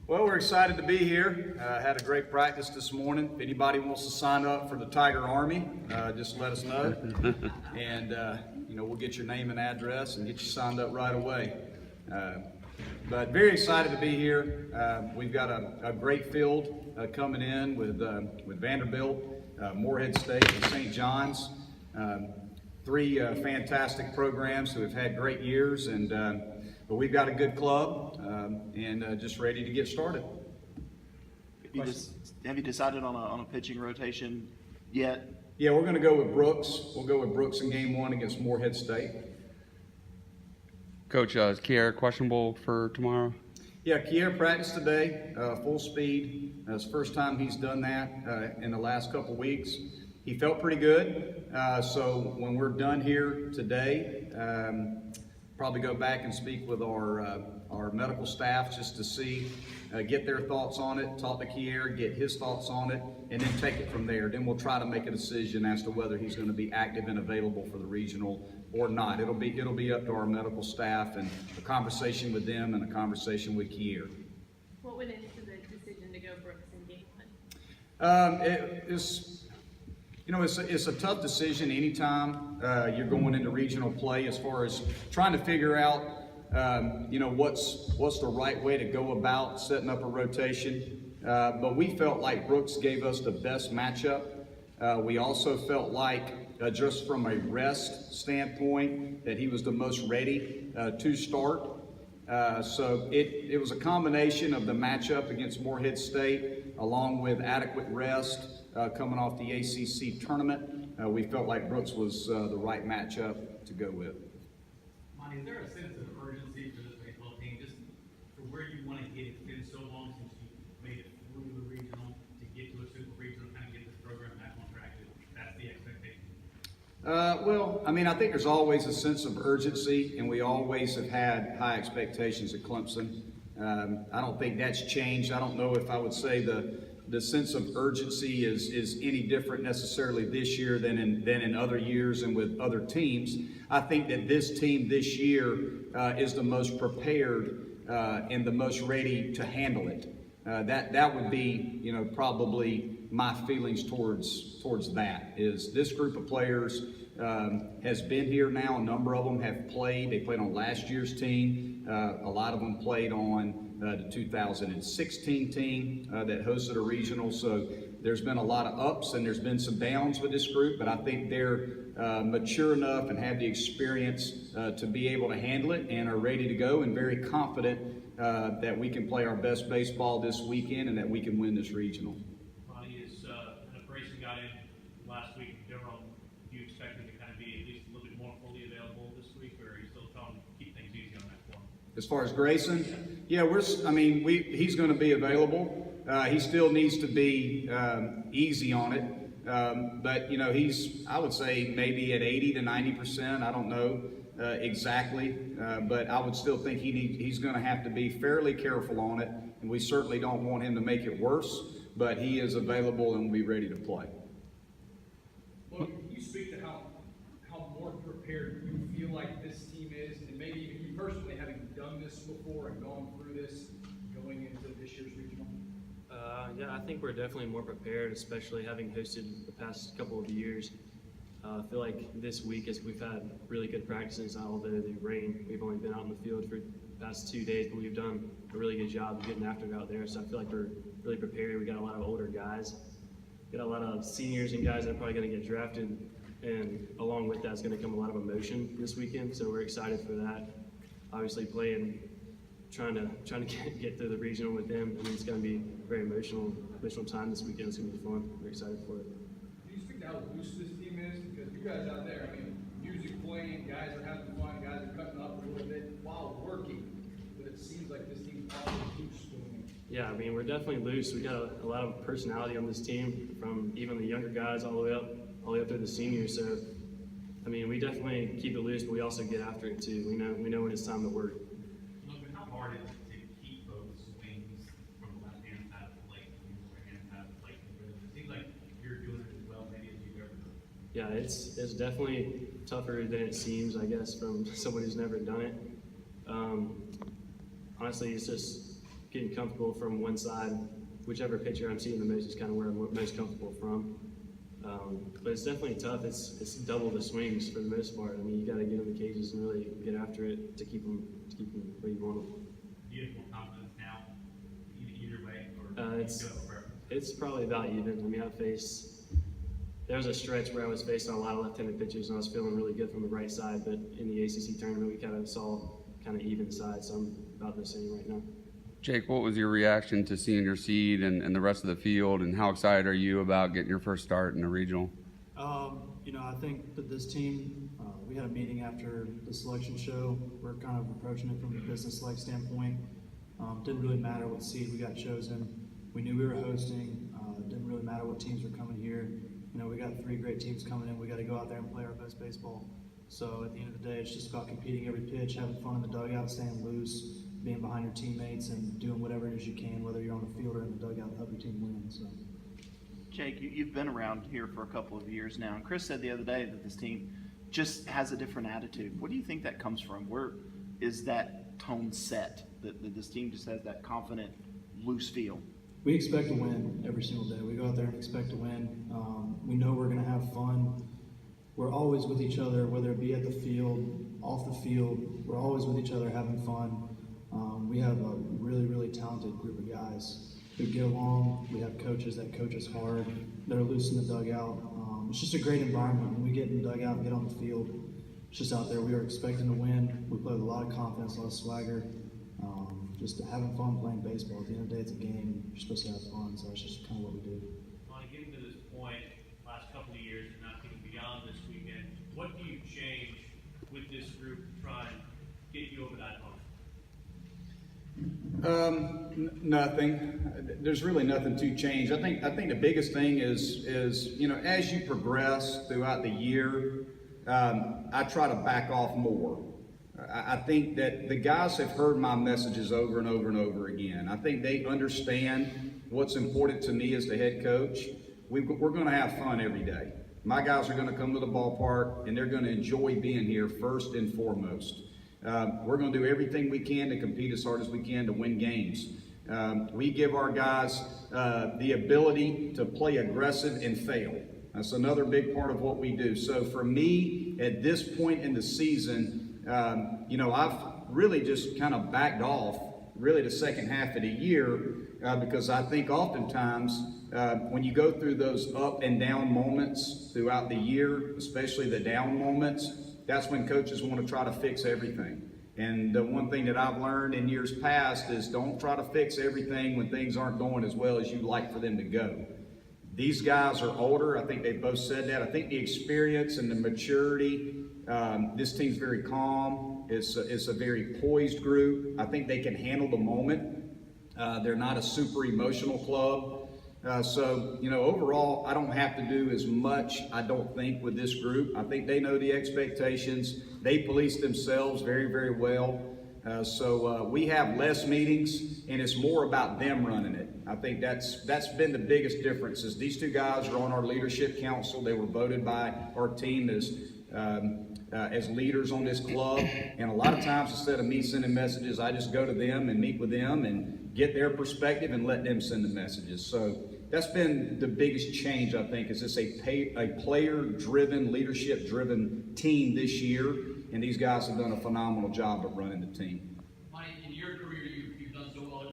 Well, we're excited to be here. Had a great practice this morning. If anybody wants to sign up for the Tiger Army, just let us know. And, we'll get your name and address and get you signed up right away. But very excited to be here. We've got a great field coming in with Vanderbilt, Morehead State, and St. John's. Three fantastic programs who have had great years, but we've got a good club and just ready to get started. Have you decided on a pitching rotation yet? Yeah, we're going to go with Brooks. We'll go with Brooks in game one against Morehead State. Coach, is Kier questionable for tomorrow? Yeah, Kier practiced today, full speed. It's the first time he's done that in the last couple weeks. He felt pretty good. So when we're done here today, probably go back and speak with our medical staff just to see, get their thoughts on it, talk to Kier, get his thoughts on it, and then take it from there. Then we'll try to make a decision as to whether he's going to be active and available for the regional or not. It'll be up to our medical staff and a conversation with them and a conversation with Kier. What went into the decision to go Brooks in game one? It's a tough decision anytime you're going into regional play as far as trying to figure out, what's the right way to go about setting up a rotation. But we felt like Brooks gave us the best matchup. We also felt like, just from a rest standpoint, that he was the most ready to start. So it was a combination of the matchup against Morehead State, along with adequate rest coming off the ACC tournament. We felt like Brooks was the right matchup to go with. Monte, is there a sense of urgency for this baseball team, just for where you want to get it? It's been so long since you made it through the regional to get to a super regional, kind of get this program back on track. That's the expectation. I think there's always a sense of urgency, and we always have had high expectations at Clemson. I don't think that's changed. I don't know if I would say the sense of urgency is any different necessarily this year than in other years and with other teams. I think that this team this year is the most prepared and the most ready to handle it. That would be, probably my feelings towards that. Is this group of players has been here now. A number of them have played. They played on last year's team. A lot of them played on the 2016 team that hosted a regional. So there's been a lot of ups and there's been some downs with this group, but I think they're mature enough and have the experience to be able to handle it and are ready to go and very confident that we can play our best baseball this weekend and that we can win this regional. Monte, Grayson got in last week in general. Do you expect him to kind of be at least a little bit more fully available this week, or are you still telling him to keep things easy on that form? As far as Grayson, yeah, he's going to be available. He still needs to be easy on it. But he's, I would say, maybe at 80 to 90%. I don't know exactly, but I would still think he's going to have to be fairly careful on it. And we certainly don't want him to make it worse, but he is available and will be ready to play. Logan, can you speak to how more prepared you feel like this team is, and maybe even you personally, having done this before and gone through this going into this year's regional? Yeah, I think we're definitely more prepared, especially having hosted the past couple of years. I feel like this week, as we've had really good practices, although the rain, we've only been out in the field for the past 2 days, but we've done a really good job of getting after it out there. So I feel like we're really prepared. We got a lot of older guys. Got a lot of seniors and guys that are probably going to get drafted, and along with that is going to come a lot of emotion this weekend. So we're excited for that. Obviously, trying to get through the regional with them. It's going to be a very emotional time this weekend. It's going to be fun. We're excited for it. Can you speak to how loose this team is? Because you guys out there, music playing, guys are having fun, guys are cutting up a little bit while working. But it seems like this team's always loose. Yeah, we're definitely loose. We got a lot of personality on this team, from even the younger guys all the way up to the seniors. So, we definitely keep it loose, but we also get after it too. We know when it's time to work. Logan, how hard is it to keep both swings from the left-hand side of the plate and the right-hand side of the plate? It seems like you're doing it as well, maybe as you've ever done. Yeah, it's definitely tougher than it seems, I guess, from someone who's never done it. Honestly, it's just getting comfortable from one side. Whichever pitcher I'm seeing the most is kind of where I'm most comfortable from. But it's definitely tough. It's double the swings for the most part. I mean, you got to get in the cages and really get after it to keep them where you want them. Do you have more confidence now, either way, or It's do you have a preference? it's probably about even. I mean, there was a stretch where I was facing a lot of left-handed pitchers and I was feeling really good from the right side, but in the ACC tournament we kind of saw kind of even sides, so I'm about the same right now. Jake, what was your reaction to seeing your seed and the rest of the field, and how excited are you about getting your first start in the regional? I think that this team, we had a meeting after the selection show. We're kind of approaching it from a business-like standpoint. Didn't really matter what seed we got chosen. We knew we were hosting. Didn't really matter what teams were coming here. We got 3 great teams coming in. We got to go out there and play our best baseball. So at the end of the day, it's just about competing every pitch, having fun in the dugout, staying loose, being behind your teammates, and doing whatever it is you can, whether you're on the field or in the dugout, to help your team win. So. Jake, you've been around here for a couple of years now, and Chris said the other day that this team just has a different attitude. What do you think that comes from? Where is that tone set, that this team just has that confident, loose feel? We expect to win every single day. We go out there and expect to win. We know we're going to have fun. We're always with each other, whether it be at the field, off the field. We're always with each other having fun. We have a really, really talented group of guys who get along. We have coaches that coach us hard. They're loose in the dugout. It's just a great environment. When we get in the dugout and get on the field, it's just out there. We are expecting to win. We play with a lot of confidence, a lot of swagger. Just having fun playing baseball. At the end of the day, it's a game. You're supposed to have fun, so it's just kind of what we do. Getting to this point, last couple of years, and not thinking beyond this weekend, what do you change with this group to try and get you over that hump? Nothing. There's really nothing to change. I think the biggest thing is as you progress throughout the year, I try to back off more. I think that the guys have heard my messages over and over and over again. I think they understand what's important to me as the head coach. We're going to have fun every day. My guys are going to come to the ballpark and they're going to enjoy being here first and foremost. We're going to do everything we can to compete as hard as we can to win games. We give our guys the ability to play aggressive and fail. That's another big part of what we do. So for me, at this point in the season, I've really just kind of backed off really the second half of the year because I think oftentimes when you go through those up and down moments throughout the year, especially the down moments, that's when coaches want to try to fix everything. And the one thing that I've learned in years past is don't try to fix everything when things aren't going as well as you'd like for them to go. These guys are older. I think they both said that. I think the experience and the maturity, this team's very calm. It's a very poised group. I think they can handle the moment. They're not a super emotional club. So overall, I don't have to do as much, I don't think, with this group. I think they know the expectations. They police themselves very, very well. So we have less meetings, and it's more about them running it. I think that's been the biggest difference. Is these 2 guys are on our leadership council. They were voted by our team as leaders on this club. And a lot of times, instead of me sending messages, I just go to them and meet with them and get their perspective and let them send the messages. So that's been the biggest change, I think, is it's a player-driven, leadership-driven team this year, and these guys have done a phenomenal job of running the team.